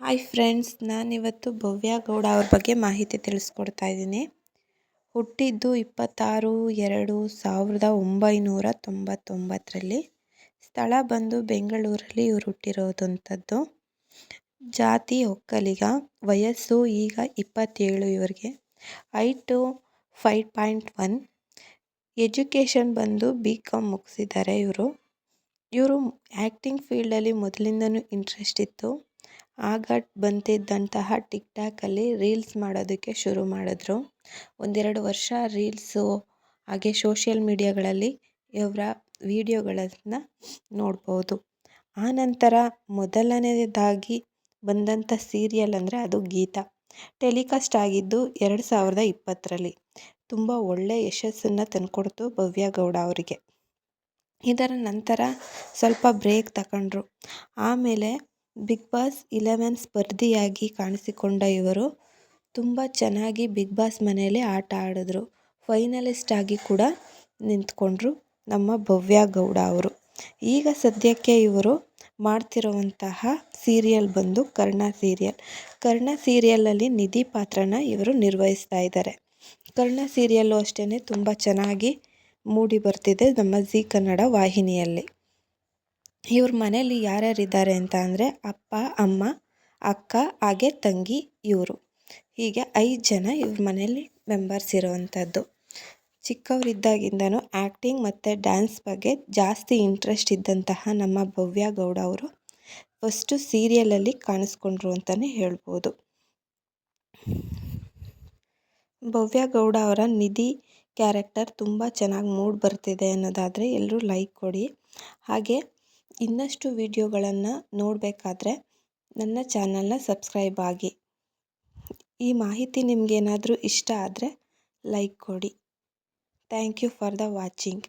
Hi friends, ನಾನಿವತ್ತು ಭವ್ಯ ಗೌಡ ಅವ್ರ ಬಗ್ಗೆ ಮಾಹಿತಿ ತಿಳಿಸ್ಕೊಡ್ತಾ ಇದ್ದೀನಿ. ಹುಟ್ಟಿದ್ದು 26/2/1999. ಸ್ಥಳ ಬಂದು ಬೆಂಗಳೂರಲ್ಲಿ ಇವರು ಹುಟ್ಟಿರೋದಂಥದ್ದು. ಜಾತಿ ಒಕ್ಕಲಿಗ. ವಯಸ್ಸು ಈಗ 27 ಇವರಿಗೆ. ಹೈಟು 5.1. ಎಜುಕೇಷನ್ ಬಂದು BCom ಮುಗಿಸಿದ್ದಾರೆ ಇವರು ಆ್ಯಕ್ಟಿಂಗ್ ಫೀಲ್ಡಲ್ಲಿ ಮೊದಲಿಂದನೂ ಇಂಟ್ರೆಸ್ಟ್ ಇತ್ತು. ಆಗ ಬಂದಿದ್ದಂತಹ ಟಿಕ್ಟಾಕಲ್ಲಿ ರೀಲ್ಸ್ ಮಾಡೋದಕ್ಕೆ ಶುರು ಮಾಡಿದ್ರು. 1-2 ವರ್ಷ ರೀಲ್ಸು ಹಾಗೆ ಸೋಷಿಯಲ್ ಮೀಡಿಯಾಗಳಲ್ಲಿ ಇವರ ವಿಡಿಯೋಗಳನ್ನು ನೋಡ್ಬೋದು. ಆನಂತರ ಮೊದಲನೇದಾಗಿ ಬಂದಂಥ ಸೀರಿಯಲ್ ಅಂದರೆ ಅದು ಗೀತಾ. ಟೆಲಿಕಾಸ್ಟ್ ಆಗಿದ್ದು 2020ರಲ್ಲಿ. ತುಂಬ ಒಳ್ಳೆಯ ಯಶಸ್ಸನ್ನು ತಂದುಕೊಡ್ತು ಭವ್ಯ ಗೌಡ ಅವರಿಗೆ. ಇದರ ನಂತರ ಸ್ವಲ್ಪ ಬ್ರೇಕ್ ತಗೊಂಡ್ರು. ಆಮೇಲೆ ಬಿಗ್ ಬಾಸ್ 11 ಸ್ಪರ್ಧಿಯಾಗಿ ಕಾಣಿಸಿಕೊಂಡ ಇವರು ತುಂಬ ಚೆನ್ನಾಗಿ ಬಿಗ್ ಬಾಸ್ ಮನೆಯಲ್ಲಿ ಆಟ ಆಡಿದ್ರು. ಫೈನಲಿಸ್ಟ್ ಆಗಿ ಕೂಡ ನಿಂತ್ಕೊಂಡ್ರು ನಮ್ಮ ಭವ್ಯ ಗೌಡ ಅವರು. ಈಗ ಸದ್ಯಕ್ಕೆ ಇವರು ಮಾಡ್ತಿರುವಂತಹ ಸೀರಿಯಲ್ ಬಂದು ಕರ್ಣ ಸೀರಿಯಲ್. ಕರ್ಣ ಸೀರಿಯಲಲ್ಲಿ ನಿಧಿ ಪಾತ್ರನ ಇವರು ನಿರ್ವಹಿಸ್ತಾ ಇದ್ದಾರೆ. ಕರ್ಣ ಸೀರಿಯಲ್ಲು ಅಷ್ಟೇ ತುಂಬ ಚೆನ್ನಾಗಿ ಮೂಡಿ ಬರ್ತಿದೆ ನಮ್ಮ ಜೀ ಕನ್ನಡ ವಾಹಿನಿಯಲ್ಲಿ. ಇವ್ರ ಮನೇಲಿ ಯಾರ್ಯಾರಿದ್ದಾರೆ ಅಂತ ಅಂದರೆ ಅಪ್ಪ, ಅಮ್ಮ, ಅಕ್ಕ ಹಾಗೆ ತಂಗಿ ಇವರು. ಹೀಗೆ 5 ಜನ ಇವ್ರ ಮನೇಲಿ ಮೆಂಬರ್ಸ್ ಇರುವಂಥದ್ದು. ಚಿಕ್ಕವರಿದ್ದಾಗಿಂದನೂ ಆ್ಯಕ್ಟಿಂಗ್ ಮತ್ತು ಡ್ಯಾನ್ಸ್ ಬಗ್ಗೆ ಜಾಸ್ತಿ ಇಂಟ್ರೆಸ್ಟ್ ಇದ್ದಂತಹ ನಮ್ಮ ಭವ್ಯ ಗೌಡ ಅವರು ಫಸ್ಟು ಸೀರಿಯಲಲ್ಲಿ ಕಾಣಿಸ್ಕೊಂಡ್ರು ಅಂತಲೇ ಹೇಳ್ಬೋದು. ಭವ್ಯ ಗೌಡ ಅವರ ನಿಧಿ ಕ್ಯಾರೆಕ್ಟರ್ ತುಂಬ ಚೆನ್ನಾಗಿ ಮೂಡ್ ಬರ್ತಿದೆ ಅನ್ನೋದಾದರೆ ಎಲ್ಲರೂ ಲೈಕ್ ಕೊಡಿ. ಹಾಗೆ ಇನ್ನಷ್ಟು ವಿಡಿಯೋಗಳನ್ನು ನೋಡಬೇಕಾದ್ರೆ ನನ್ನ ಚಾನಲ್ನ ಸಬ್ಸ್ಕ್ರೈಬ್ ಆಗಿ. ಈ ಮಾಹಿತಿ ನಿಮಗೇನಾದರೂ ಇಷ್ಟ ಆದರೆ ಲೈಕ್ ಕೊಡಿ. Thank you for the watching.